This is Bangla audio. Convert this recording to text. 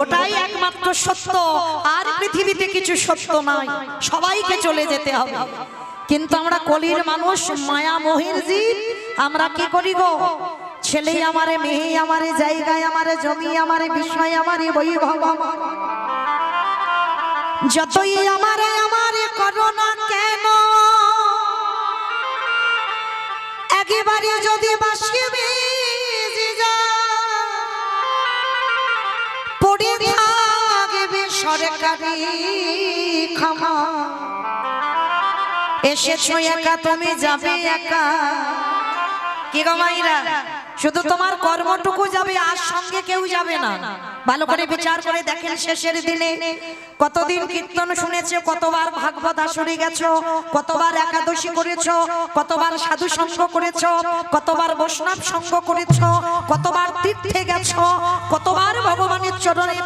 ওটাই একমাত্র সত্য, আর পৃথিবীতে কিছু সত্য নাই, সবাইকে চলে যেতে হবে। কিন্তু আমরা কলির মানুষ, মায়া মোহের জীব, আমরা কি করি গো? ছেলে আমারে, মেয়ে আমারে, জায়গায় আমারে, জমি আমারে, বিষয় আমারে, বৈভব যতই আমারে আমারে করো না কেন, একেবারে যদি বাসিবে পড়ে থাকবে সরকারি ক্ষমা, এসেছো একা তুমি যাবে একা। কি গো মাইরা, শুধু তোমার কর্মটুকু যাবে, আর সঙ্গে কেউ যাবে না। ভালো করে বিচার করে দেখেন, শেষের দিনে কতদিন কীর্তন শুনেছো, কতবার ভাগবত আসরে গেছো, কতবার একাদশী করেছো, কতবার সাধু সঙ্গ করেছো, কতবার বৈষ্ণব সঙ্গ করেছো, কতবার তীর্থে গেছো, কতবার ভগবানের চরণে